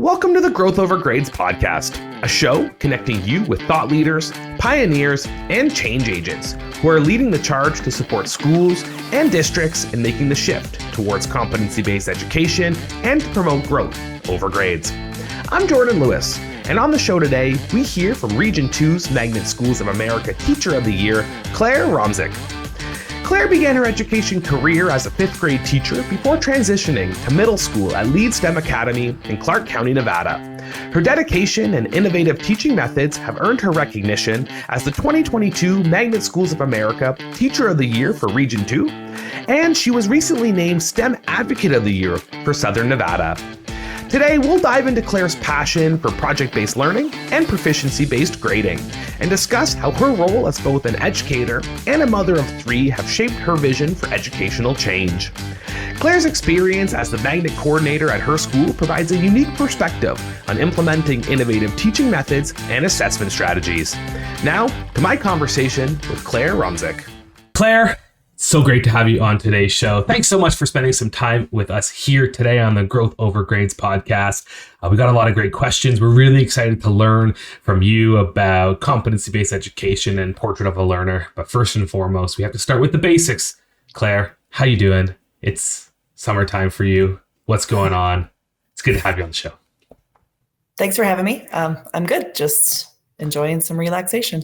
Welcome to the Growth Over Grades podcast, a show connecting you with thought leaders, pioneers, and change agents who are leading the charge to support schools and districts in making the shift towards competency-based education and to promote growth over grades. I'm Jordan Lewis, and on the show today, we hear from Region 2's Magnet Schools of America Teacher of the Year, Claire Romzek. Claire began her education career as a fifth grade teacher before transitioning to middle school at Leeds STEM Academy in Clark County, Nevada. Her dedication and innovative teaching methods have earned her recognition as the 2022 Magnet Schools of America Teacher of the Year for Region 2, and she was recently named STEM Advocate of the Year for Southern Nevada. Today, we'll dive into Claire's passion for project-based learning and proficiency-based grading, and discuss how her role as both an educator and a mother of three have shaped her vision for educational change. Claire's experience as the Magnet Coordinator at her school provides a unique perspective on implementing innovative teaching methods and assessment strategies. Now, to my conversation with Claire Romzek. Claire, so great to have you on today's show. Thanks so much for spending some time with us here today on the Growth Over Grades podcast. We got a lot of great questions. We're really excited to learn from you about competency-based education and portrait of a learner. But first and foremost, we have to start with the basics. Claire, how you doing? It's summertime for you. What's going on? It's good to have you on the show. Thanks for having me. I'm good. Just enjoying some relaxation.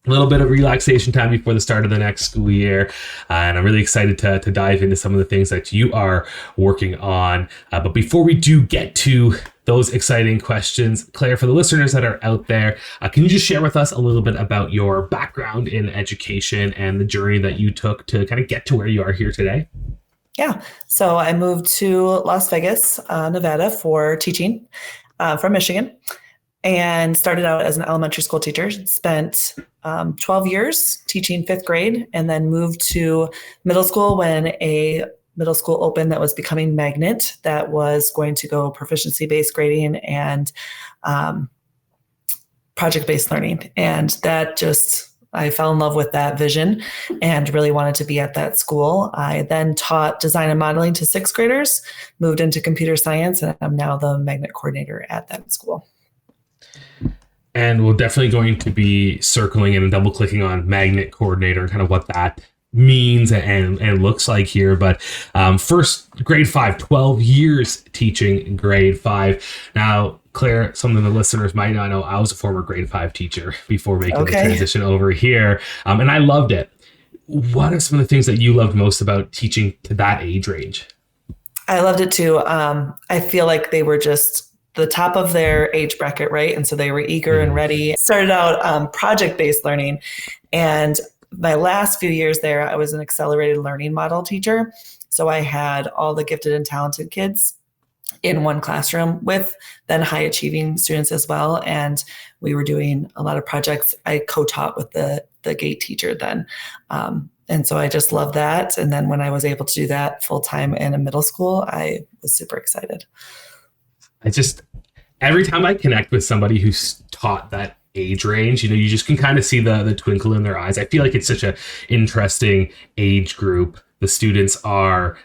A little bit of relaxation time before the start of the next school year. And I'm really excited to dive into some of the things that you are working on. But before we do get to those exciting questions, Claire, for the listeners that are out there, can you just share with us a little bit about your background in education and the journey that you took to kind of get to where you are here today? Yeah. So I moved to Las Vegas, Nevada for teaching from Michigan, and started out as an elementary school teacher. Spent 12 years teaching fifth grade, and then moved to middle school when a middle school opened that was becoming Magnet, that was going to go proficiency-based grading and project-based learning. And that just, I fell in love with that vision and really wanted to be at that school. I then taught design and modeling to sixth graders, moved into computer science, and I'm now the Magnet Coordinator at that school. And we're definitely going to be circling in and double clicking on Magnet Coordinator and kind of what that means and looks like here. But first, grade 5, 12 years teaching grade 5. Now, Claire, some of the listeners might not know, I was a former grade 5 teacher before making the transition over here. And I loved it. What are some of the things that you loved most about teaching to that age range? I loved it too. I feel like they were just the top of their age bracket, right? And so they were eager and ready. Started out project-based learning. And my last few years there, I was an accelerated learning model teacher. So I had all the gifted and talented kids in one classroom with then high achieving students as well. And we were doing a lot of projects. I co-taught with the GATE teacher then. And so I just love that. And then when I was able to do that full time in a middle school, I was super excited. Every time I connect with somebody who's taught that age range, you just can kind of see the twinkle in their eyes. I feel like it's such an interesting age group. The students are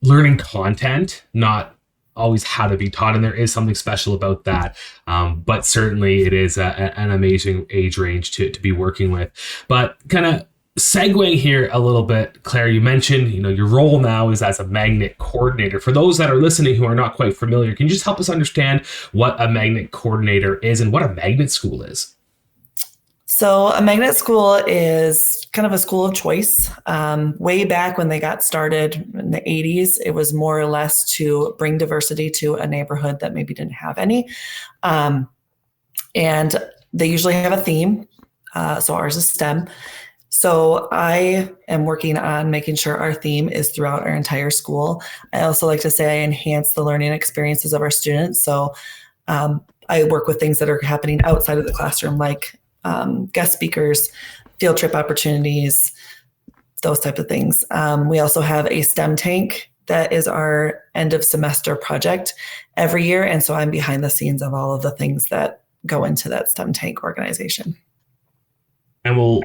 learning content, not always how to be taught. And there is something special about that. But certainly it is an amazing age range to be working with. But kind of segueing here a little bit, Claire, you mentioned, your role now is as a Magnet Coordinator. For those that are listening who are not quite familiar, can you just help us understand what a Magnet Coordinator is and what a magnet school is? So a magnet school is kind of a school of choice. Way back when they got started in the 80s, it was more or less to bring diversity to a neighborhood that maybe didn't have any. And they usually have a theme. So ours is STEM. So I am working on making sure our theme is throughout our entire school. I also like to say I enhance the learning experiences of our students. So I work with things that are happening outside of the classroom, like guest speakers, field trip opportunities, those type of things. We also have a STEM tank that is our end of semester project every year. And so I'm behind the scenes of all of the things that go into that STEM tank organization. And we'll,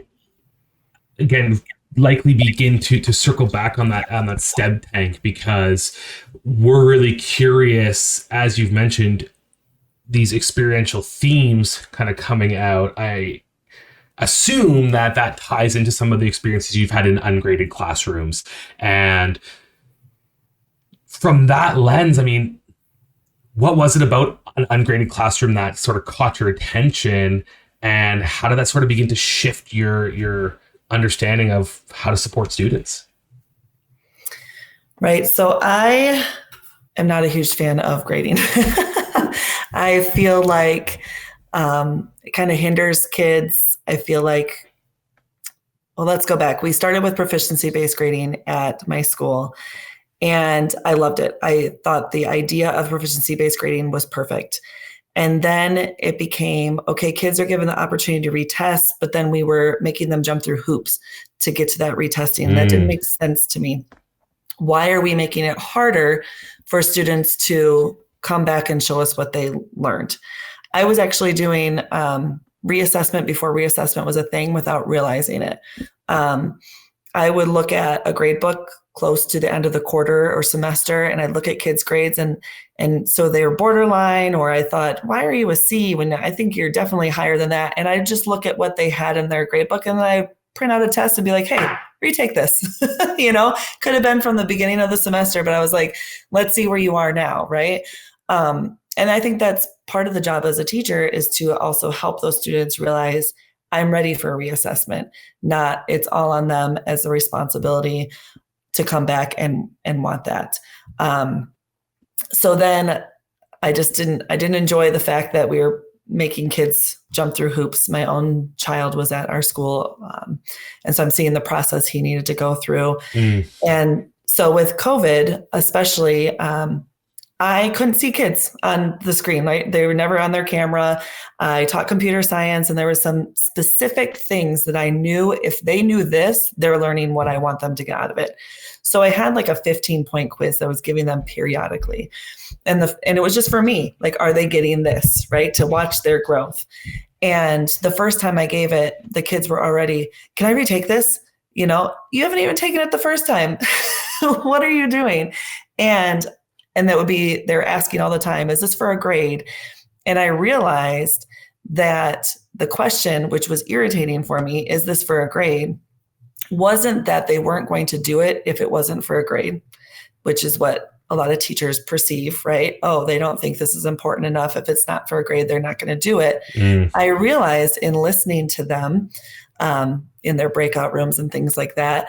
again, likely begin to circle back on that STEM tank, because we're really curious, as you've mentioned, these experiential themes kind of coming out. I assume that ties into some of the experiences you've had in ungraded classrooms. And from that lens, I mean, what was it about an ungraded classroom that sort of caught your attention, and how did that sort of begin to shift your understanding of how to support students? Right. So I am not a huge fan of grading. I feel like it kind of hinders kids. I feel like, well, let's go back. We started with proficiency-based grading at my school, and I loved it. I thought the idea of proficiency-based grading was perfect. And then it became, okay, kids are given the opportunity to retest, but then we were making them jump through hoops to get to that retesting. That didn't make sense to me. Why are we making it harder for students to come back and show us what they learned? I was actually doing reassessment before reassessment was a thing without realizing it. I would look at a grade book close to the end of the quarter or semester, and I'd look at kids' grades, and so they were borderline, or I thought, why are you a C when I think you're definitely higher than that? And I'd just look at what they had in their grade book, and then I print out a test and be like, hey, retake this. Could have been from the beginning of the semester, but I was like, let's see where you are now, right? And I think that's part of the job as a teacher, is to also help those students realize I'm ready for a reassessment, not it's all on them as a responsibility to come back and want that. So then I didn't enjoy the fact that we were making kids jump through hoops. My own child was at our school. And so I'm seeing the process he needed to go through. And so with COVID, especially, I couldn't see kids on the screen, right? They were never on their camera. I taught computer science, and there were some specific things that I knew if they knew this, they're learning what I want them to get out of it. So I had like a 15-point quiz that I was giving them periodically. And it was just for me, like, are they getting this, right? To watch their growth. And the first time I gave it, the kids were already, can I retake this? You haven't even taken it the first time. What are you doing? And that would be, they're asking all the time, is this for a grade? And I realized that the question, which was irritating for me, is this for a grade, wasn't that they weren't going to do it if it wasn't for a grade, which is what a lot of teachers perceive, right? Oh, they don't think this is important enough. If it's not for a grade, they're not going to do it. I realized in listening to them in their breakout rooms and things like that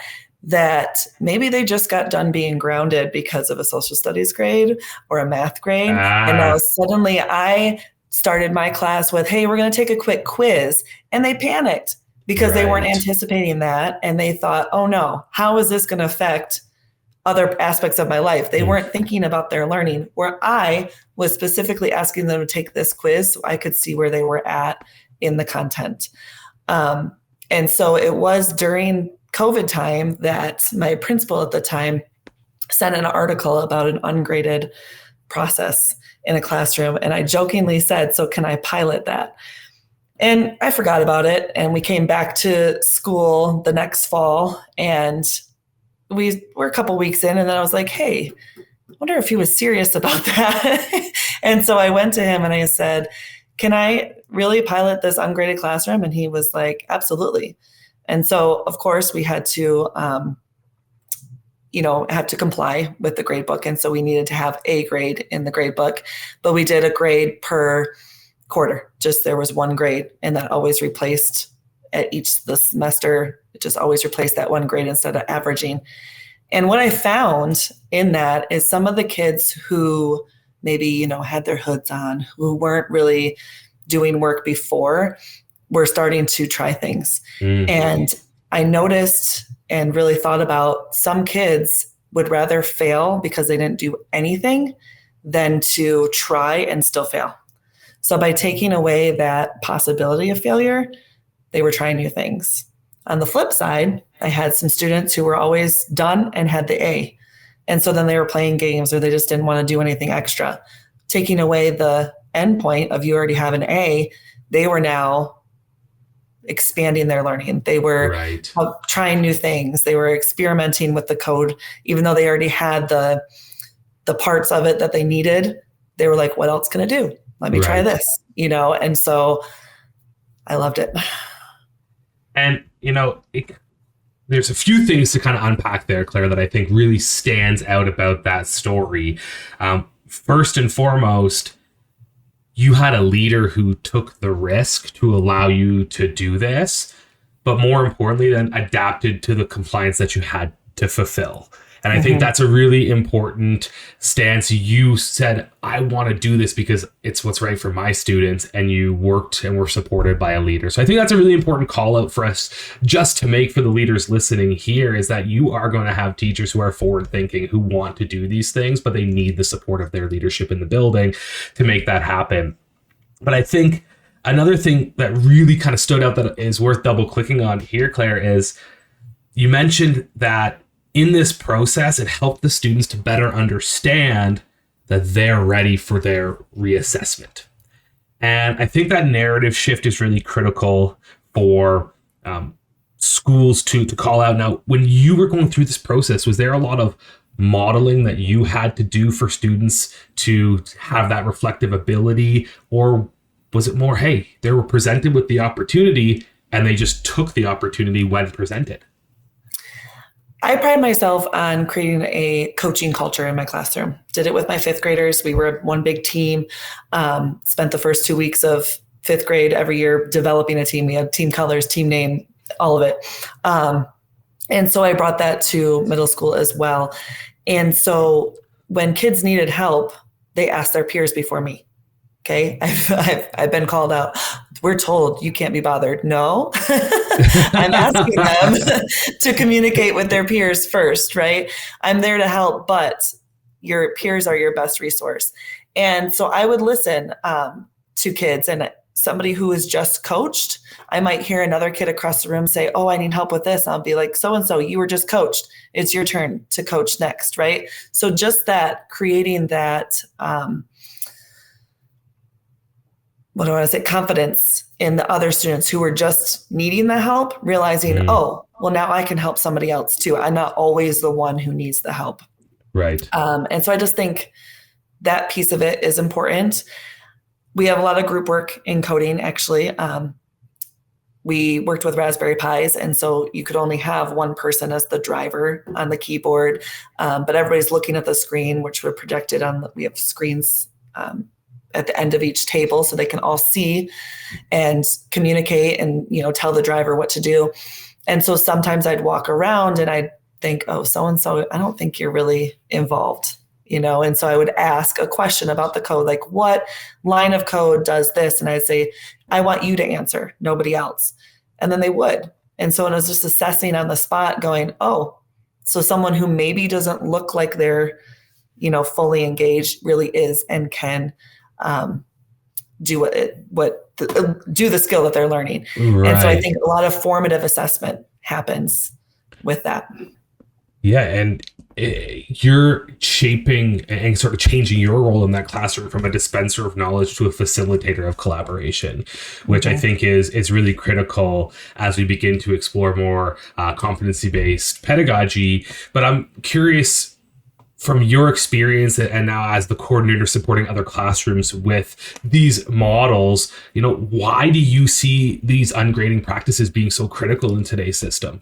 maybe they just got done being grounded because of a social studies grade or a math grade. And now suddenly I started my class with, hey, we're going to take a quick quiz. And they panicked because they weren't anticipating that. And they thought, oh no, how is this going to affect other aspects of my life? They weren't thinking about their learning, where I was specifically asking them to take this quiz so I could see where they were at in the content. And so it was during COVID time that my principal at the time sent an article about an ungraded process in a classroom. And I jokingly said, so can I pilot that? And I forgot about it. And we came back to school the next fall, and we were a couple weeks in, and then I was like, hey, I wonder if he was serious about that. And so I went to him and I said, can I really pilot this ungraded classroom? And he was like, absolutely. And so, of course, we had to, had to comply with the grade book. And so we needed to have a grade in the grade book, but we did a grade per quarter. Just there was one grade, and that always replaced at each the semester. It just always replaced that one grade instead of averaging. And what I found in that is some of the kids who maybe, had their hoods on, who weren't really doing work before, were starting to try things. And I noticed and really thought about, some kids would rather fail because they didn't do anything than to try and still fail. So by taking away that possibility of failure, they were trying new things. On the flip side, I had some students who were always done and had the A. And so then they were playing games, or they just didn't want to do anything extra. Taking away the end point of you already have an A, they were now expanding their learning. They were Right. trying new things. They were experimenting with the code, even though they already had the parts of it that they needed. They were like, what else can I do? Let me try this, And so I loved it. And, there's a few things to kind of unpack there, Claire, that I think really stands out about that story. First and foremost, you had a leader who took the risk to allow you to do this, but more importantly, then adapted to the compliance that you had to fulfill. And I think that's a really important stance. You said, I want to do this because it's what's right for my students. And you worked and were supported by a leader. So I think that's a really important call out for us just to make for the leaders listening here, is that you are going to have teachers who are forward thinking, who want to do these things, but they need the support of their leadership in the building to make that happen. But I think another thing that really kind of stood out that is worth double clicking on here, Claire, is you mentioned that in this process, it helped the students to better understand that they're ready for their reassessment. And I think that narrative shift is really critical for schools to call out. Now, when you were going through this process, was there a lot of modeling that you had to do for students to have that reflective ability? Or was it more, hey, they were presented with the opportunity and they just took the opportunity when presented? I pride myself on creating a coaching culture in my classroom. Did it with my fifth graders. We were one big team. Spent the first 2 weeks of fifth grade every year developing a team. We had team colors, team name, all of it. And so I brought that to middle school as well. And so when kids needed help, they asked their peers before me. Okay. I've been called out. We're told you can't be bothered. No, I'm asking them to communicate with their peers first, right? I'm there to help, but your peers are your best resource. And so I would listen to kids, and somebody who is just coached, I might hear another kid across the room say, oh, I need help with this. I'll be like, so-and-so, you were just coached. It's your turn to coach next, right? So just that, creating that, confidence in the other students who were just needing the help, realizing, oh, well, now I can help somebody else too. I'm not always the one who needs the help. Right. And so I just think that piece of it is important. We have a lot of group work in coding, actually. We worked with Raspberry Pis, and so you could only have one person as the driver on the keyboard, but everybody's looking at the screen, which we're projected on. We have screens at the end of each table so they can all see and communicate and, tell the driver what to do. And so sometimes I'd walk around and I'd think, oh, so-and-so, I don't think you're really involved, And so I would ask a question about the code, like what line of code does this? And I'd say, I want you to answer, nobody else. And then they would. And so it was just assessing on the spot going, oh, so someone who maybe doesn't look like they're, fully engaged really is and can do do the skill that they're learning. Right. And so I think a lot of formative assessment happens with that. Yeah. And you're shaping and sort of changing your role in that classroom from a dispenser of knowledge to a facilitator of collaboration, which I think is really critical as we begin to explore more competency-based pedagogy. But I'm curious, from your experience and now as the coordinator supporting other classrooms with these models, why do you see these ungrading practices being so critical in today's system?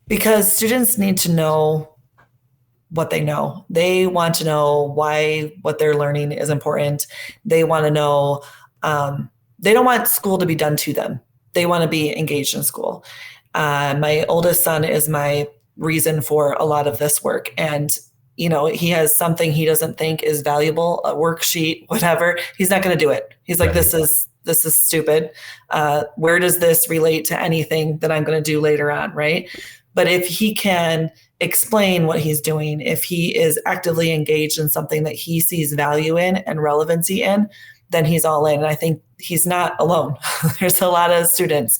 Because students need to know what they know. They want to know why what they're learning is important. They want to know, they don't want school to be done to them. They want to be engaged in school. My oldest son is my reason for a lot of this work. And, he has something he doesn't think is valuable, a worksheet, whatever. He's not going to do it. He's like, this is stupid. Where does this relate to anything that I'm going to do later on? Right. But if he can explain what he's doing, if he is actively engaged in something that he sees value in and relevancy in, then he's all in. And I think he's not alone. There's a lot of students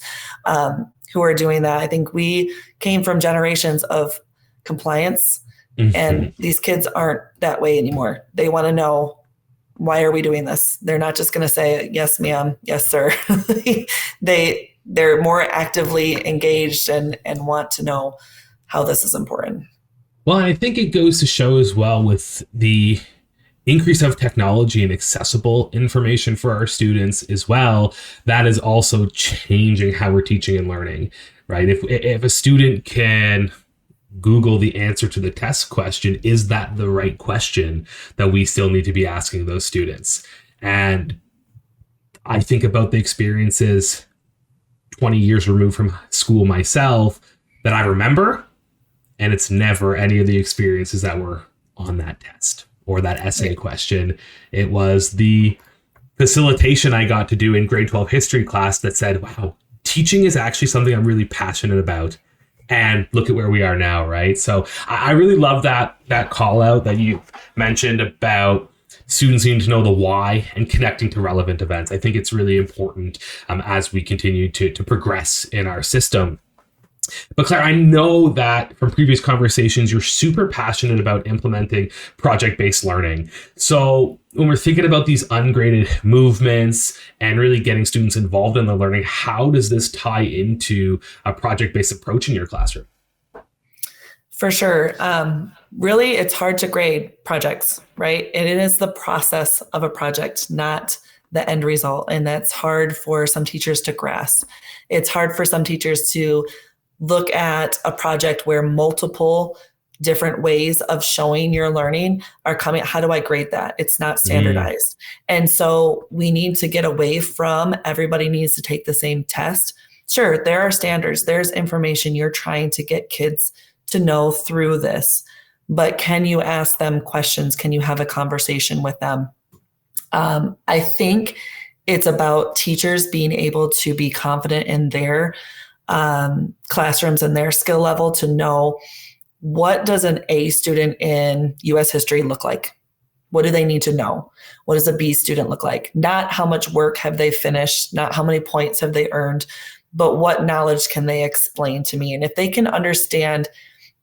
who are doing that. I think we came from generations of compliance, and these kids aren't that way anymore. They want to know why are we doing this? They're not just going to say, yes, ma'am, yes, sir. They're more actively engaged and want to know how this is important. Well, I think it goes to show as well with the increase of technology and accessible information for our students as well, that is also changing how we're teaching and learning, right? If a student can Google the answer to the test question, is that the right question that we still need to be asking those students? And I think about the experiences 20 years removed from school myself that I remember, and it's never any of the experiences that were on that test or that essay question. It was the facilitation I got to do in grade 12 history class that said, wow, teaching is actually something I'm really passionate about. And look at where we are now, right? So I really love that call out that you mentioned about students needing to know the why and connecting to relevant events. I think it's really important as we continue to progress in our system. But Claire, I know that from previous conversations, you're super passionate about implementing project-based learning. So when we're thinking about these ungraded movements and really getting students involved in the learning, how does this tie into a project-based approach in your classroom? For sure. Really, it's hard to grade projects, right? And it is the process of a project, not the end result. And that's hard for some teachers to grasp. It's hard for some teachers to look at a project where multiple different ways of showing your learning are coming. How do I grade that? It's not standardized. And so we need to get away from everybody needs to take the same test. Sure, there are standards. There's information you're trying to get kids to know through this. But can you ask them questions? Can you have a conversation with them? I think it's about teachers being able to be confident in their classrooms and their skill level to know, what does an A student in US history look like? What do they need to know? What does a B student look like? Not how much work have they finished, not how many points have they earned, but what knowledge can they explain to me? And if they can understand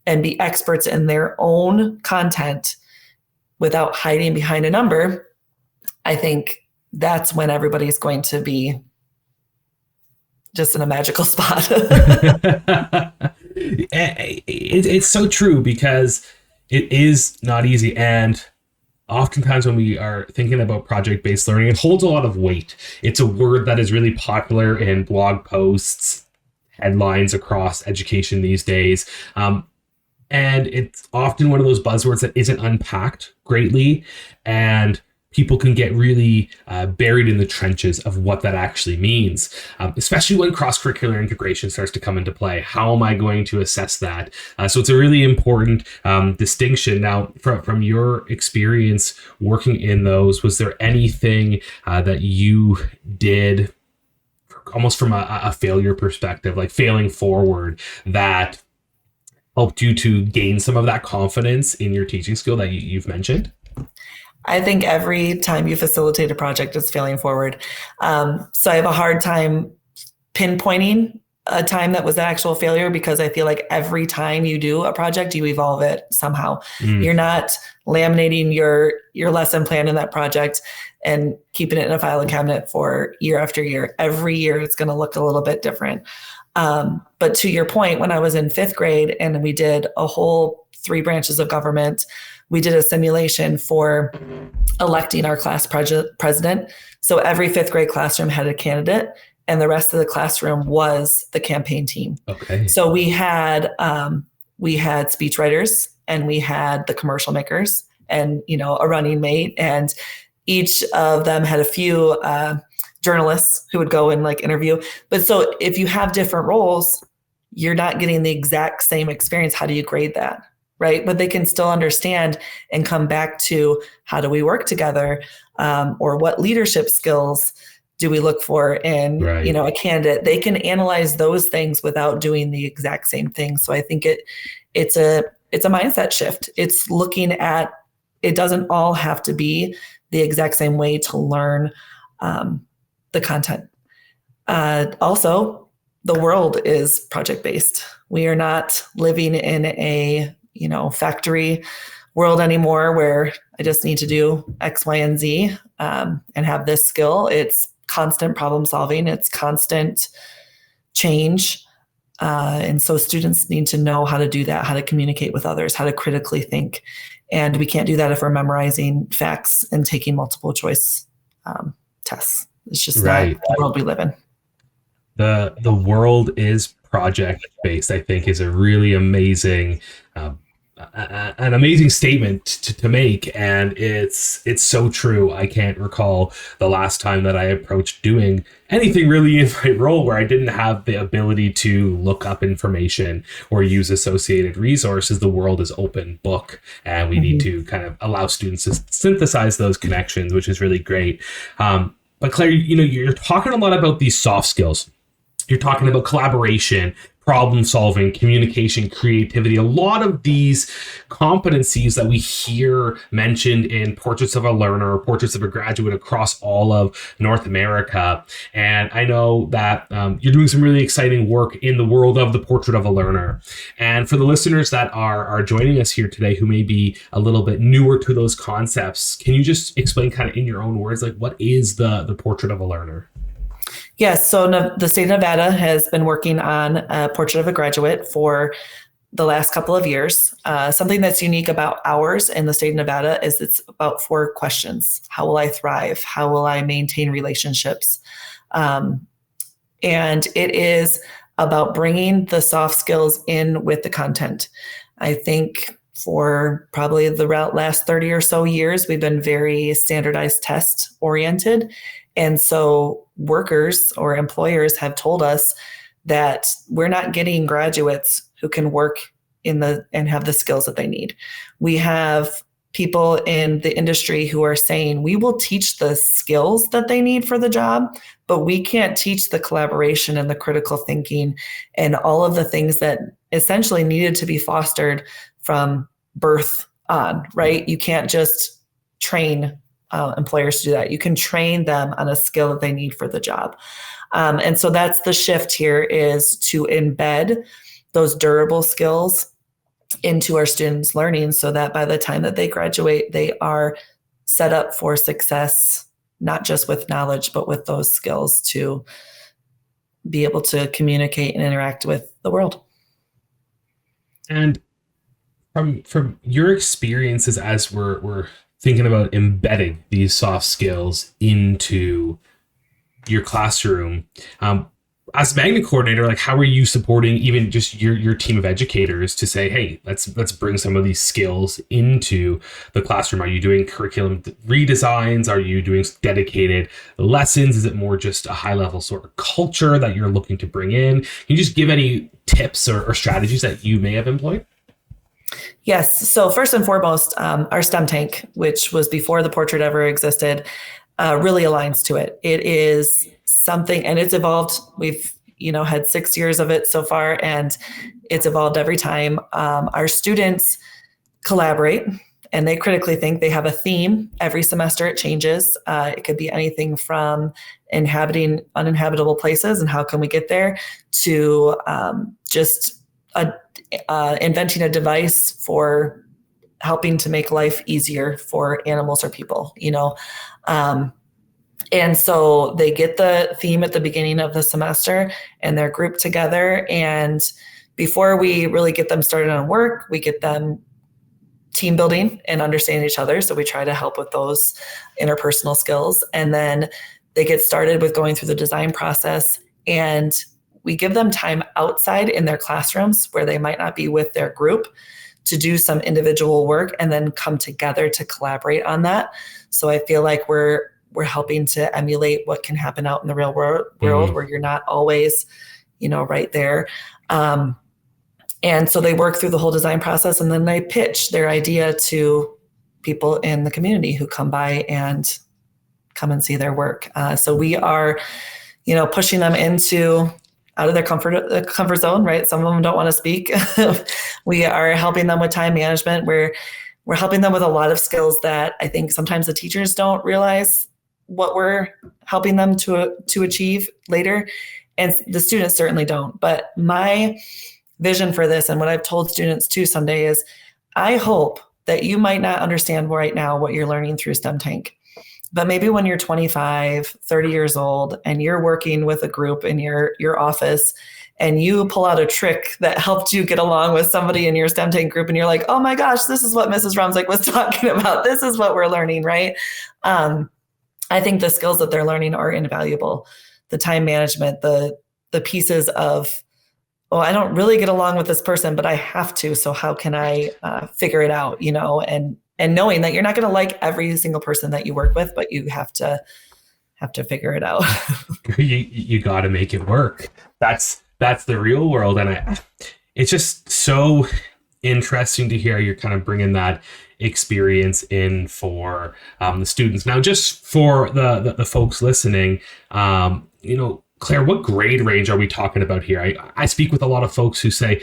and be experts in their own content without hiding behind a number, I think that's when everybody's going to be just in a magical spot. It's so true, because it is not easy. And oftentimes when we are thinking about project-based learning, it holds a lot of weight. It's a word that is really popular in blog posts, headlines across education these days. And it's often one of those buzzwords that isn't unpacked greatly. And people can get really buried in the trenches of what that actually means, especially when cross-curricular integration starts to come into play. How am I going to assess that? So it's a really important distinction. Now, from your experience working in those, was there anything that you did almost from a failure perspective, like failing forward, that helped you to gain some of that confidence in your teaching skill that you've mentioned? I think every time you facilitate a project, it's failing forward. So I have a hard time pinpointing a time that was an actual failure, because I feel like every time you do a project, you evolve it somehow. You're not laminating your lesson plan in that project and keeping it in a filing cabinet for year after year. Every year, it's going to look a little bit different. But to your point, when I was in 5th grade and we did a whole 3 branches of government, we did a simulation for electing our class president. So every 5th grade classroom had a candidate, and the rest of the classroom was the campaign team. Okay. So we had speechwriters, and we had the commercial makers, and a running mate, and each of them had a few journalists who would go and interview. But so if you have different roles, you're not getting the exact same experience. How do you grade that? Right? But they can still understand and come back to, how do we work together? Or what leadership skills do we look for in, a candidate? They can analyze those things without doing the exact same thing. So I think it's a mindset shift. It's looking at, it doesn't all have to be the exact same way to learn the content. Also, the world is project-based. We are not living in a factory world anymore where I just need to do X, Y, and Z and have this skill. It's constant problem solving. It's constant change. And so students need to know how to do that, how to communicate with others, how to critically think. And we can't do that if we're memorizing facts and taking multiple choice tests. It's just not the world we live in. The world is project based, I think, is a really amazing an amazing statement to make, and it's so true. I can't recall the last time that I approached doing anything really in my role where I didn't have the ability to look up information or use associated resources. The world is open book, and we need to kind of allow students to synthesize those connections, which is really great. But Claire, you're talking a lot about these soft skills. You're talking about collaboration, problem solving, communication, creativity, a lot of these competencies that we hear mentioned in Portraits of a Learner or Portraits of a Graduate across all of North America. And I know that you're doing some really exciting work in the world of the Portrait of a Learner. And for the listeners that are joining us here today who may be a little bit newer to those concepts, can you just explain kind of in your own words, like what is the Portrait of a Learner? Yes. So the state of Nevada has been working on a Portrait of a Graduate for the last couple of years. Something that's unique about ours in the state of Nevada is it's about 4 questions. How will I thrive? How will I maintain relationships? And it is about bringing the soft skills in with the content. I think for probably the last 30 or so years, we've been very standardized test oriented. And so workers or employers have told us that we're not getting graduates who can work and have the skills that they need. We have people in the industry who are saying we will teach the skills that they need for the job, but we can't teach the collaboration and the critical thinking and all of the things that essentially needed to be fostered from birth on, right? You can't just train employers to do that. You can train them on a skill that they need for the job. And so that's the shift here, is to embed those durable skills into our students' learning so that by the time that they graduate, they are set up for success, not just with knowledge, but with those skills to be able to communicate and interact with the world. And from your experiences as we're thinking about embedding these soft skills into your classroom, as Magnet Coordinator, like how are you supporting even just your team of educators to say, hey, let's bring some of these skills into the classroom? Are you doing curriculum redesigns? Are you doing dedicated lessons? Is it more just a high level sort of culture that you're looking to bring in? Can you just give any tips or strategies that you may have employed? Yes. So first and foremost, our STEM tank, which was before the portrait ever existed, really aligns to it. It is something, and it's evolved. We've, had 6 years of it so far, and it's evolved every time. Our students collaborate and they critically think. They have a theme. Every semester it changes. It could be anything from inhabiting uninhabitable places and how can we get there to inventing a device for helping to make life easier for animals or people, and so they get the theme at the beginning of the semester and they're grouped together. And before we really get them started on work, we get them team building and understanding each other. So we try to help with those interpersonal skills. And then they get started with going through the design process, and we give them time outside in their classrooms where they might not be with their group to do some individual work and then come together to collaborate on that. So I feel like we're helping to emulate what can happen out in the real world where you're not always, right there. And so they work through the whole design process, and then they pitch their idea to people in the community who come by and come and see their work. So we are, pushing them out of their comfort zone, right? Some of them don't want to speak. We are helping them with time management. We're helping them with a lot of skills that I think sometimes the teachers don't realize what we're helping them to achieve later. And the students certainly don't. But my vision for this, and what I've told students too someday, is I hope that you might not understand right now what you're learning through STEM Tank. But maybe when you're 25, 30 years old and you're working with a group in your office and you pull out a trick that helped you get along with somebody in your STEM Tank group and you're like, oh my gosh, this is what Mrs. Romzek was talking about. This is what we're learning, right? I think the skills that they're learning are invaluable. The time management, the pieces of, oh, I don't really get along with this person, but I have to. So how can I figure it out, and knowing that you're not going to like every single person that you work with, but you have to figure it out. you got to make it work. That's the real world. And it's just so interesting to hear you're kind of bringing that experience in for the students. Now, just for the folks listening, Claire, what grade range are we talking about here? I speak with a lot of folks who say,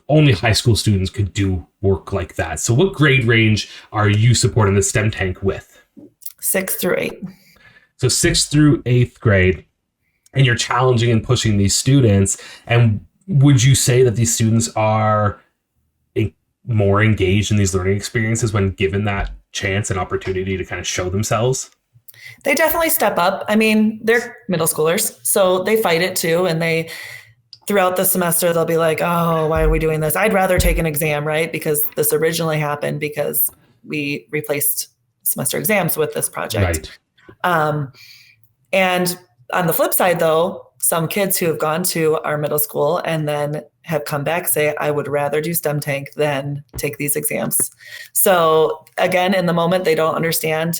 only high school students could do work like that. So what grade range are you supporting the STEM Tank with? 6th through 8th. So 6th through 8th grade, and you're challenging and pushing these students. And would you say that these students are more engaged in these learning experiences when given that chance and opportunity to kind of show themselves? They definitely step up. I mean, they're middle schoolers, so they fight it too. And throughout the semester, they'll be like, oh, why are we doing this? I'd rather take an exam, right? Because this originally happened because we replaced semester exams with this project. Right. And on the flip side, though, some kids who have gone to our middle school and then have come back say, I would rather do STEM Tank than take these exams. So again, in the moment, they don't understand,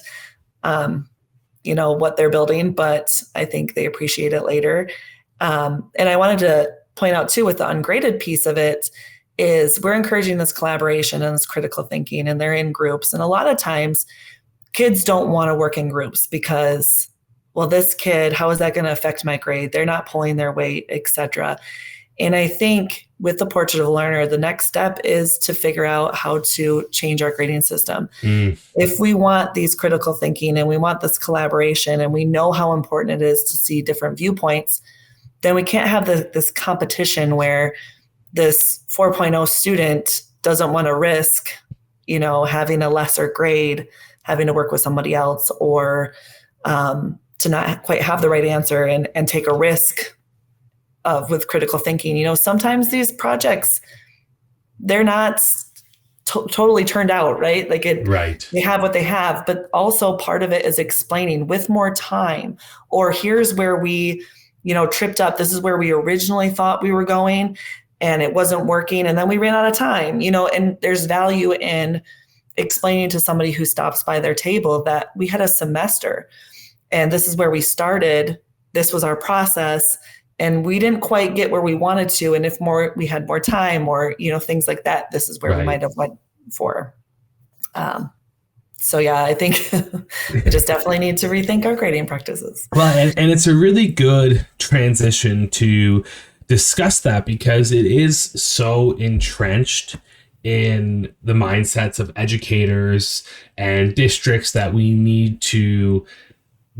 what they're building, but I think they appreciate it later. And I wanted to point out too, with the ungraded piece of it, is we're encouraging this collaboration and this critical thinking, and they're in groups. And a lot of times kids don't want to work in groups because, well, this kid, how is that going to affect my grade? They're not pulling their weight, etc. And I think with the Portrait of a Learner, the next step is to figure out how to change our grading system. If we want these critical thinking and we want this collaboration and we know how important it is to see different viewpoints, then we can't have this competition where this 4.0 student doesn't want to risk, having a lesser grade, having to work with somebody else, or to not quite have the right answer and take a risk with critical thinking. Sometimes these projects, they're not totally turned out, right? Right. They have what they have, but also part of it is explaining with more time, or here's where we, tripped up. This is where we originally thought we were going and it wasn't working. And then we ran out of time, and there's value in explaining to somebody who stops by their table that we had a semester and this is where we started. This was our process. And we didn't quite get where we wanted to. And if we had more time or, things like that, this is where we might have went for. So yeah, I think we just definitely need to rethink our grading practices. Well, and it's a really good transition to discuss that because it is so entrenched in the mindsets of educators and districts that we need to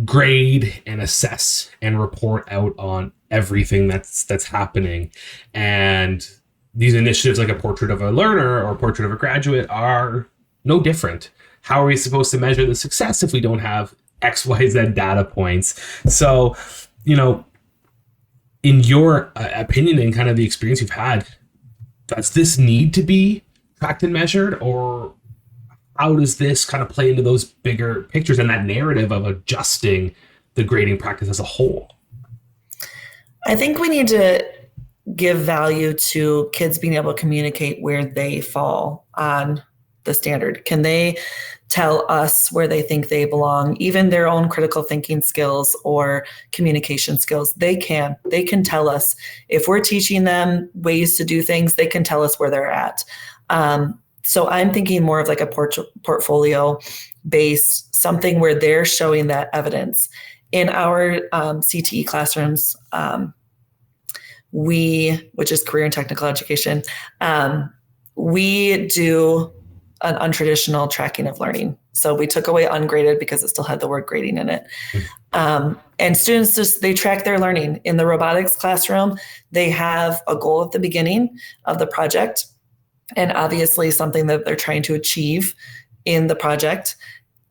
grade and assess and report out on everything that's happening. And these initiatives like a Portrait of a Learner or Portrait of a Graduate are no different. How are we supposed to measure the success if we don't have X, Y, Z data points? So, in your opinion and kind of the experience you've had, does this need to be tracked and measured, or how does this kind of play into those bigger pictures and that narrative of adjusting the grading practice as a whole? I think we need to give value to kids being able to communicate where they fall on the standard. Can they tell us where they think they belong, even their own critical thinking skills or communication skills? They can tell us. If we're teaching them ways to do things, they can tell us where they're at. So I'm thinking more of like a portfolio based, something where they're showing that evidence. In our CTE classrooms, which is career and technical education, we do an untraditional tracking of learning. So we took away ungraded because it still had the word grading in it. And students they track their learning. In the robotics classroom, they have a goal at the beginning of the project. and obviously something that they're trying to achieve in the project.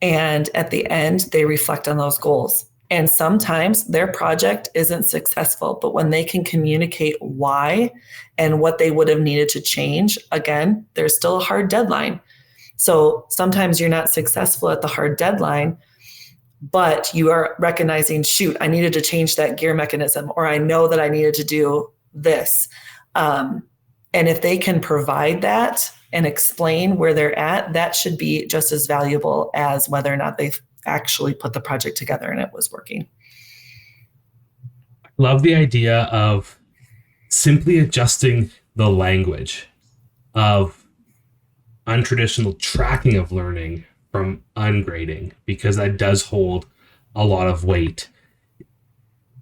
And at the end, they reflect on those goals. And sometimes their project isn't successful, but when they can communicate why and what they would have needed to change, again, there's still a hard deadline. So sometimes you're not successful at the hard deadline, but you are recognizing, shoot, I needed to change that gear mechanism, or I know that I needed to do this. And if they can provide that and explain where they're at, that should be just as valuable as whether or not they've actually put the project together and it was working. Love the idea of simply adjusting the language of untraditional tracking of learning from ungrading, because that does hold a lot of weight.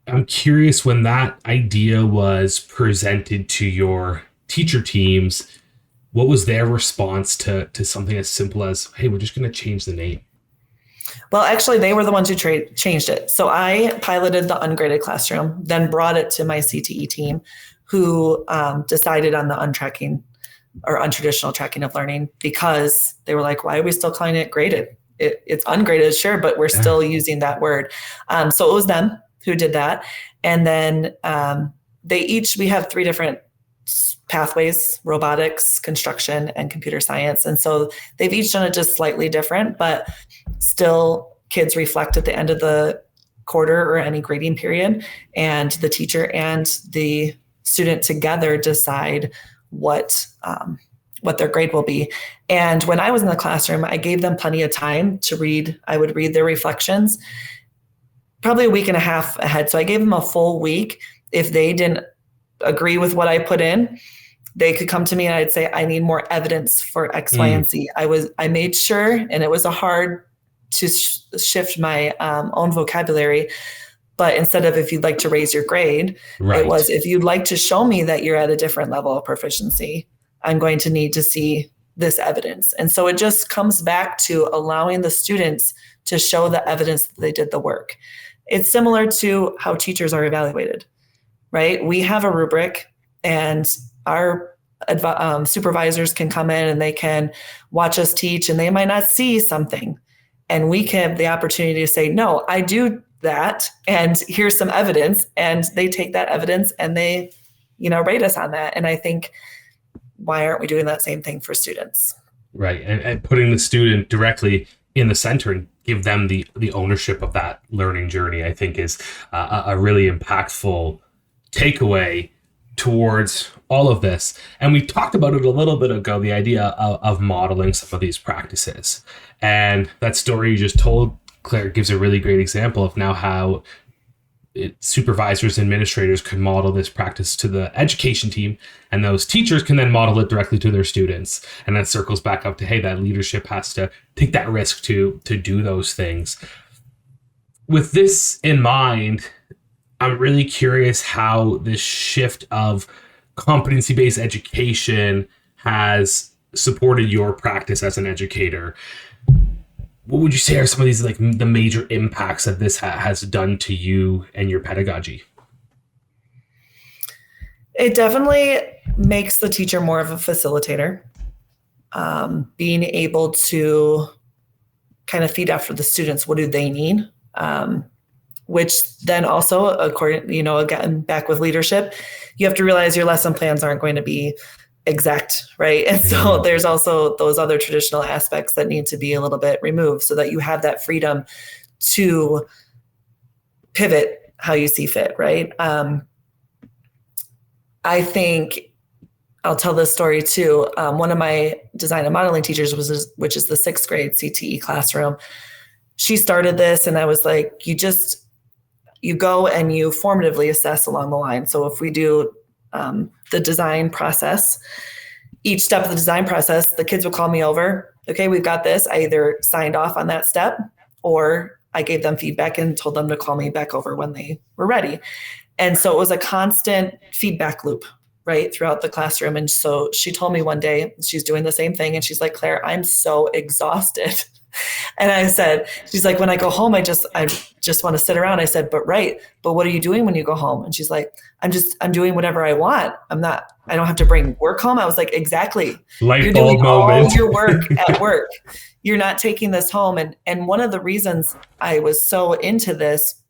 I'm curious, when that idea was presented to your teacher teams, what was their response to something as simple as, hey, we're just going to change the name? Well, actually, they were the ones who changed it. So I piloted the ungraded classroom, then brought it to my CTE team, who decided on the untracking or untraditional tracking of learning, because they were like, why are we still calling it graded? It's ungraded, sure, but we're still using that word. So it was them who did that. And then we have 3 different pathways: robotics, construction, and computer science. And so they've each done it just slightly different, but still kids reflect at the end of the quarter or any grading period, and the teacher and the student together decide what their grade will be. And when I was in the classroom, I gave them plenty of time to read. I would read their reflections probably a week and a half ahead. So I gave them a full week. If they didn't agree with what I put in, they could come to me and I'd say, I need more evidence for X, Y, and Z. I made sure, and it was a hard to shift my own vocabulary. But instead of, if you'd like to raise your grade, It was, if you'd like to show me that you're at a different level of proficiency, I'm going to need to see this evidence. And so it just comes back to allowing the students to show the evidence that they did the work. It's similar to how teachers are evaluated, right? We have a rubric, and our supervisors can come in and they can watch us teach, and they might not see something. And we can have the opportunity to say, no, I do that, and here's some evidence. And they take that evidence and they, rate us on that. And I think, why aren't we doing that same thing for students? Right. And putting the student directly in the center and give them the ownership of that learning journey, I think, is a really impactful takeaway towards all of this. And we talked about it a little bit ago, the idea of modeling some of these practices. And that story you just told, Claire, gives a really great example of now how supervisors and administrators can model this practice to the education team, and those teachers can then model it directly to their students. And that circles back up to, hey, that leadership has to take that risk to do those things. With this in mind, I'm really curious how this shift of competency-based education has supported your practice as an educator. What would you say are some of these, like, the major impacts that this has done to you and your pedagogy? It definitely makes the teacher more of a facilitator, being able to kind of feed after the students. What do they need? Which then also, according, again, back with leadership, you have to realize your lesson plans aren't going to be exact, right? And so there's also those other traditional aspects that need to be a little bit removed so that you have that freedom to pivot how you see fit, right? I think I'll tell this story too. One of my design and modeling teachers, which is the 6th grade CTE classroom, she started this, and I was like, you go and you formatively assess along the line. So if we do the design process, each step of the design process, the kids would call me over. Okay, we've got this. I either signed off on that step, or I gave them feedback and told them to call me back over when they were ready. And so it was a constant feedback loop, right, throughout the classroom. And so she told me one day she's doing the same thing, and she's like, Claire, I'm so exhausted And I said, she's like, when I go home, I just want to sit around. I said, but what are you doing when you go home? And she's like, I'm doing whatever I want. I don't have to bring work home. I was like, exactly. Light You're doing bulb all moment. your work at work. You're not taking this home. And one of the reasons I was so into this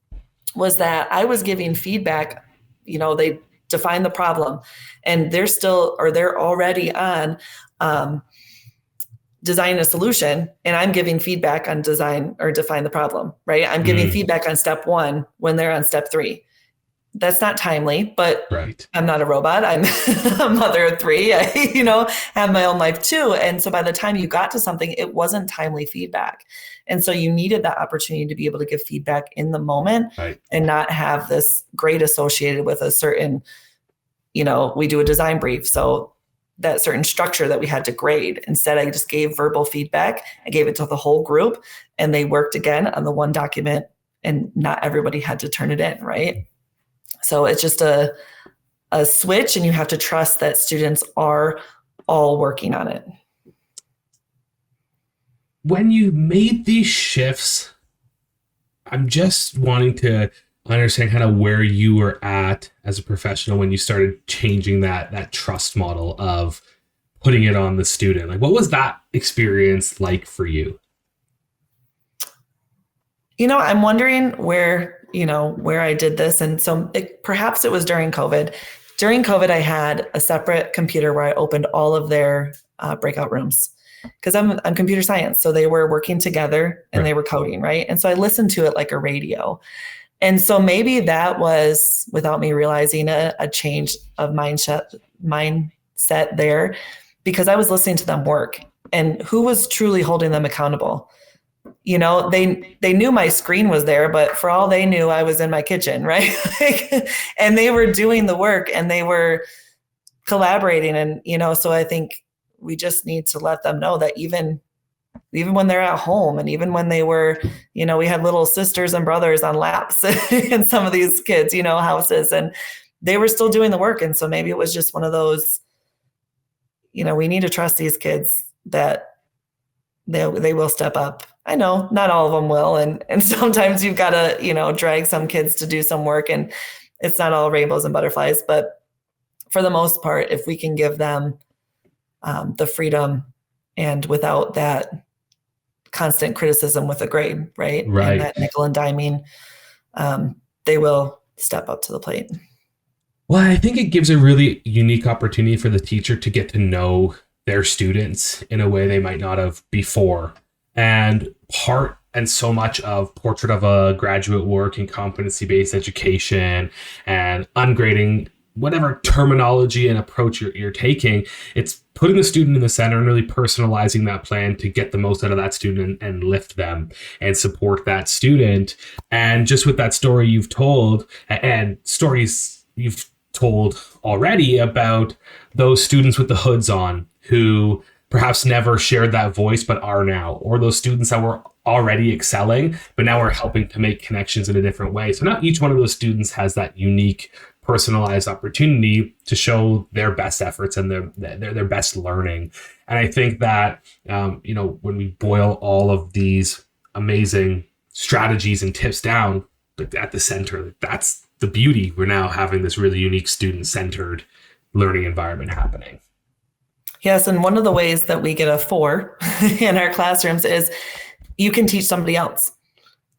was that I was giving feedback. They define the problem, and they're already on design a solution, and I'm giving feedback on design or define the problem, right? I'm giving feedback on step 1 when they're on step 3. That's not timely, but right. I'm not a robot. I'm a mother of 3. I, have my own life too. And so by the time you got to something, it wasn't timely feedback. And so you needed that opportunity to be able to give feedback in the moment, right, and not have this grade associated with a certain, we do a design brief. So that certain structure that we had to grade. Instead, I just gave verbal feedback. I gave it to the whole group, and they worked again on the one document, and not everybody had to turn it in, right? So it's just a switch, and you have to trust that students are all working on it. When you made these shifts, I'm just wanting to understand kind of where you were at as a professional when you started changing that trust model of putting it on the student. Like, what was that experience like for you? I'm wondering where I did this. And so perhaps it was during COVID. During COVID, I had a separate computer where I opened all of their breakout rooms, because I'm computer science. So they were working together and They were coding, right? And so I listened to it like a radio. And so maybe that was, without me realizing it, a change of mindset there, because I was listening to them work, and who was truly holding them accountable. They knew my screen was there, but for all they knew, I was in my kitchen, right? And they were doing the work, and they were collaborating. And, so I think we just need to let them know that even when they're at home, and even when they were, we had little sisters and brothers on laps in some of these kids, houses, and they were still doing the work. And so maybe it was just one of those, we need to trust these kids that they will step up. I know not all of them will. And sometimes you've got to, drag some kids to do some work, and it's not all rainbows and butterflies, but for the most part, if we can give them the freedom, and without that constant criticism with a grade, right? And that nickel and diming, they will step up to the plate. Well, I think it gives a really unique opportunity for the teacher to get to know their students in a way they might not have before. And so much of Portrait of a Graduate work in competency-based education and ungrading, whatever terminology and approach you're taking, it's putting the student in the center and really personalizing that plan to get the most out of that student and lift them and support that student. And just with that story you've told, and stories you've told already about those students with the hoods on who perhaps never shared that voice but are now, or those students that were already excelling but now are helping to make connections in a different way. So not each one of those students has that unique personalized opportunity to show their best efforts and their best learning. And I think that when we boil all of these amazing strategies and tips down, but at the center, that's the beauty. We're now having this really unique student-centered learning environment happening. Yes, and one of the ways that we get a 4 in our classrooms is you can teach somebody else.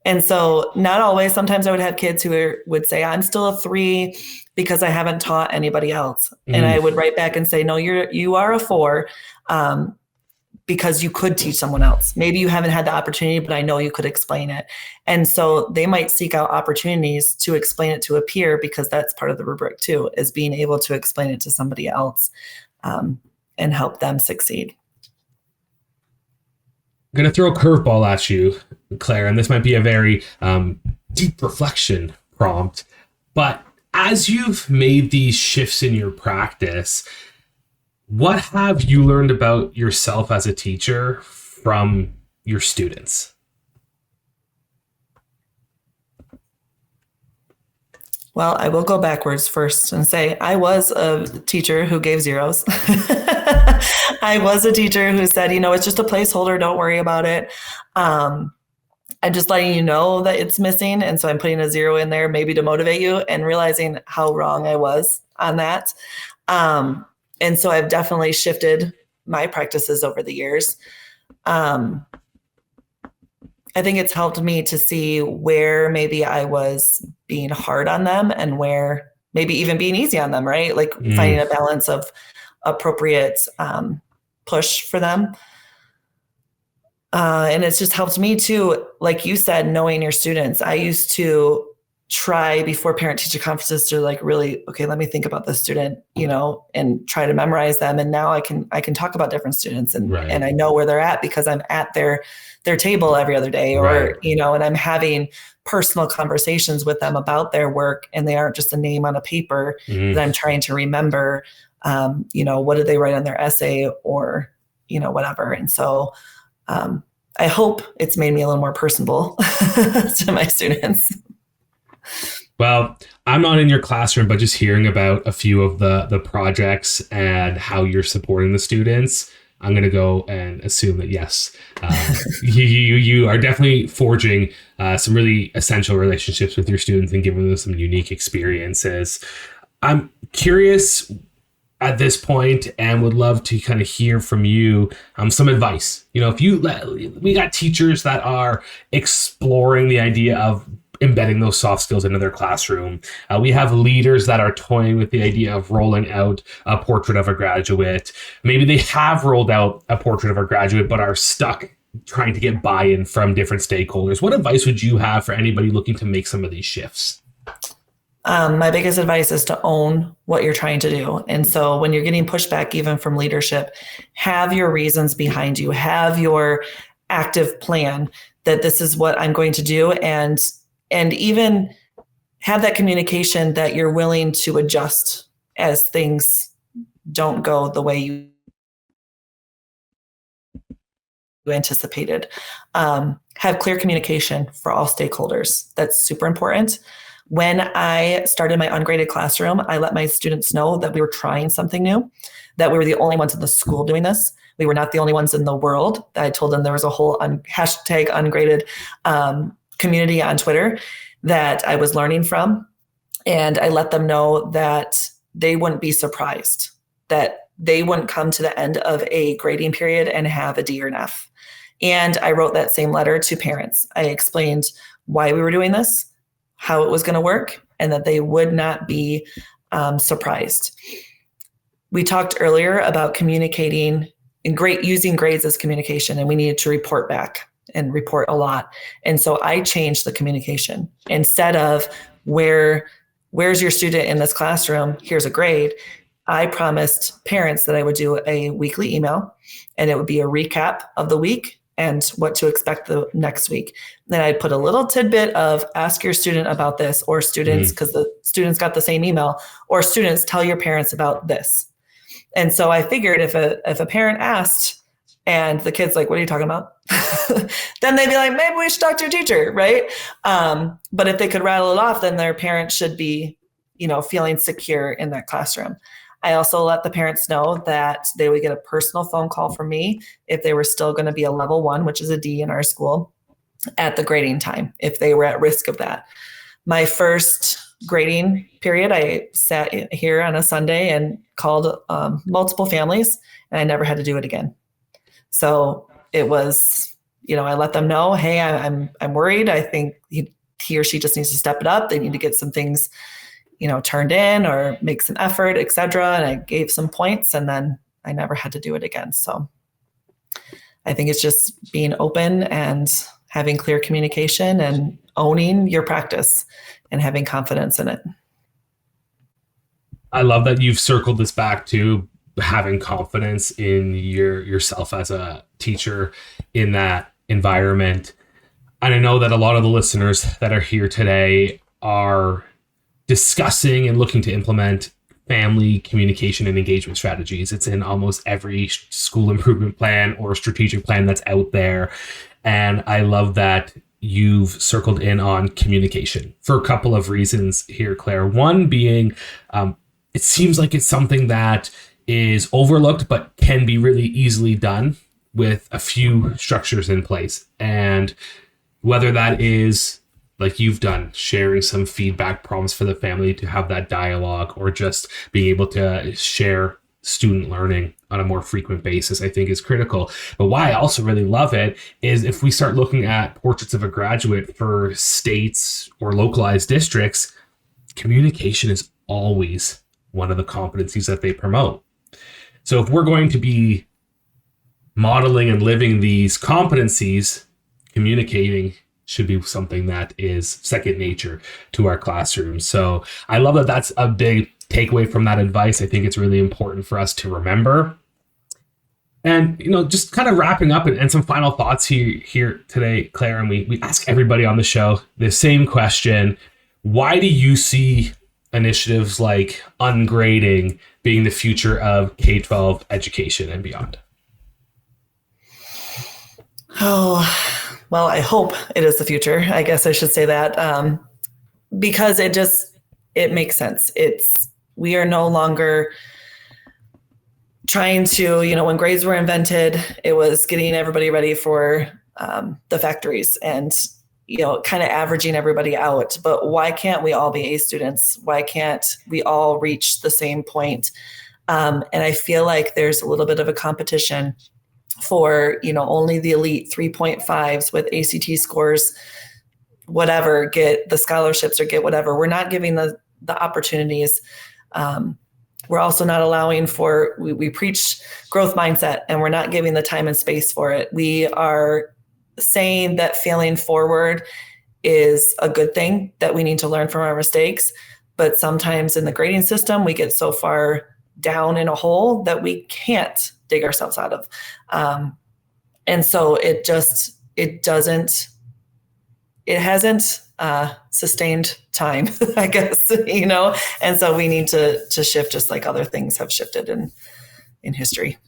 And so not always, sometimes I would have kids who would say, I'm still a 3 because I haven't taught anybody else. And I would write back and say, no, you are a 4 because you could teach someone else. Maybe you haven't had the opportunity, but I know you could explain it. And so they might seek out opportunities to explain it to a peer, because that's part of the rubric too, is being able to explain it to somebody else and help them succeed. I'm going to throw a curveball at you, Claire, and this might be a very deep reflection prompt, but as you've made these shifts in your practice, what have you learned about yourself as a teacher from your students? Well, I will go backwards first and say I was a teacher who gave zeros. I was a teacher who said, it's just a placeholder. Don't worry about it. I'm just letting you know that it's missing. And so I'm putting a zero in there maybe to motivate you, and realizing how wrong I was on that. And so I've definitely shifted my practices over the years. I think it's helped me to see where maybe I was being hard on them and where maybe even being easy on them, right? Like finding a balance of appropriate push for them. And it's just helped me too, like you said, knowing your students. I used to try before parent-teacher conferences to like really, okay, let me think about this student, and try to memorize them. And now I can talk about different students, and and I know where they're at because I'm at their table every other day, or and I'm having personal conversations with them about their work, and they aren't just a name on a paper that I'm trying to remember. What did they write on their essay, or whatever. And so I hope it's made me a little more personable to my students. Well, I'm not in your classroom, but just hearing about a few of the projects and how you're supporting the students, I'm going to go and assume that, yes, you are definitely forging some really essential relationships with your students and giving them some unique experiences. I'm curious at this point, and would love to kind of hear from you some advice. We got teachers that are exploring the idea of embedding those soft skills into their classroom. We have leaders that are toying with the idea of rolling out a portrait of a graduate. Maybe they have rolled out a portrait of a graduate, but are stuck trying to get buy-in from different stakeholders. What advice would you have for anybody looking to make some of these shifts? My biggest advice is to own what you're trying to do. And so when you're getting pushback, even from leadership, have your reasons behind you, have your active plan that this is what I'm going to do. And even have that communication that you're willing to adjust as things don't go the way you anticipated. Have clear communication for all stakeholders. That's super important. When I started my ungraded classroom, I let my students know that we were trying something new, that we were the only ones in the school doing this. We were not the only ones in the world. I told them there was a whole hashtag ungraded community on Twitter that I was learning from. And I let them know that they wouldn't be surprised, that they wouldn't come to the end of a grading period and have a D or an F. And I wrote that same letter to parents. I explained why we were doing this, how it was going to work, and that they would not be surprised. We talked earlier about communicating and using grades as communication, and we needed to report back and report a lot. And so I changed the communication. Instead of where's your student in this classroom, here's a grade, I promised parents that I would do a weekly email, and it would be a recap of the week and what to expect the next week. Then I'd put a little tidbit of ask your student about this, or students, because the students got the same email, or students, tell your parents about this. And so I figured if a parent asked and the kid's like, what are you talking about? Then they'd be like, maybe we should talk to your teacher, right? But if they could rattle it off, then their parents should be, feeling secure in that classroom. I also let the parents know that they would get a personal phone call from me if they were still going to be a level 1, which is a D in our school, at the grading time, if they were at risk of that. My first grading period, I sat here on a Sunday and called multiple families, and I never had to do it again. So it was, I let them know, hey, I'm worried. I think he or she just needs to step it up. They need to get some things turned in or make some effort, et cetera. And I gave some points, and then I never had to do it again. So I think it's just being open and having clear communication and owning your practice and having confidence in it. I love that you've circled this back to having confidence in yourself as a teacher in that environment. And I know that a lot of the listeners that are here today are discussing and looking to implement family communication and engagement strategies. It's in almost every school improvement plan or strategic plan that's out there. And I love that you've circled in on communication for a couple of reasons here, Claire. One being, it seems like it's something that is overlooked, but can be really easily done with a few structures in place. And whether that is, like you've done, sharing some feedback prompts for the family to have that dialogue, or just being able to share student learning on a more frequent basis, I think is critical. But why I also really love it is if we start looking at portraits of a graduate for states or localized districts, communication is always one of the competencies that they promote. So if we're going to be modeling and living these competencies, communicating should be something that is second nature to our classrooms. So I love that that's a big takeaway from that advice. I think it's really important for us to remember. And, just kind of wrapping up and some final thoughts here today, Claire, and we ask everybody on the show the same question. Why do you see initiatives like Ungrading being the future of K-12 education and beyond? Oh, well, I hope it is the future. I guess I should say that, because it makes sense. We are no longer trying to, when grades were invented, it was getting everybody ready for the factories and, kind of averaging everybody out. But why can't we all be A students? Why can't we all reach the same point? And I feel like there's a little bit of a competition for, only the elite 3.5s with ACT scores, whatever, get the scholarships or get whatever. We're not giving the opportunities. We're also not allowing for, we preach growth mindset, and we're not giving the time and space for it. We are saying that failing forward is a good thing, that we need to learn from our mistakes. But sometimes in the grading system, we get so far down in a hole that we can't dig ourselves out of. And so it hasn't sustained time, I guess, and so we need to shift, just like other things have shifted in history.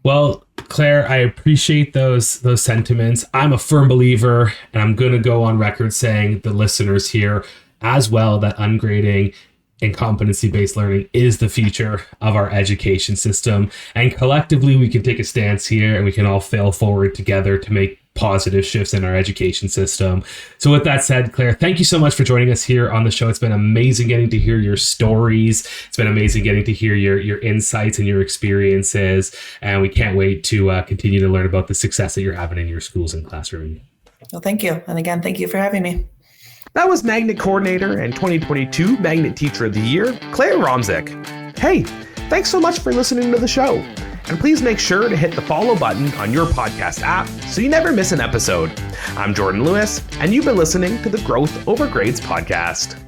Well, Claire, I appreciate those sentiments. I'm a firm believer, and I'm going to go on record saying the listeners here as well, that ungrading and competency-based learning is the future of our education system. And collectively, we can take a stance here, and we can all fail forward together to make positive shifts in our education system. So with that said, Claire, thank you so much for joining us here on the show. It's been amazing getting to hear your stories. It's been amazing getting to hear your insights and your experiences. And we can't wait to continue to learn about the success that you're having in your schools and classroom. Well, thank you. And again, thank you for having me. That was Magnet Coordinator and 2022 Magnet Teacher of the Year, Claire Romzek. Hey, thanks so much for listening to the show. And please make sure to hit the follow button on your podcast app so you never miss an episode. I'm Jordan Lewis, and you've been listening to the Growth Over Grades podcast.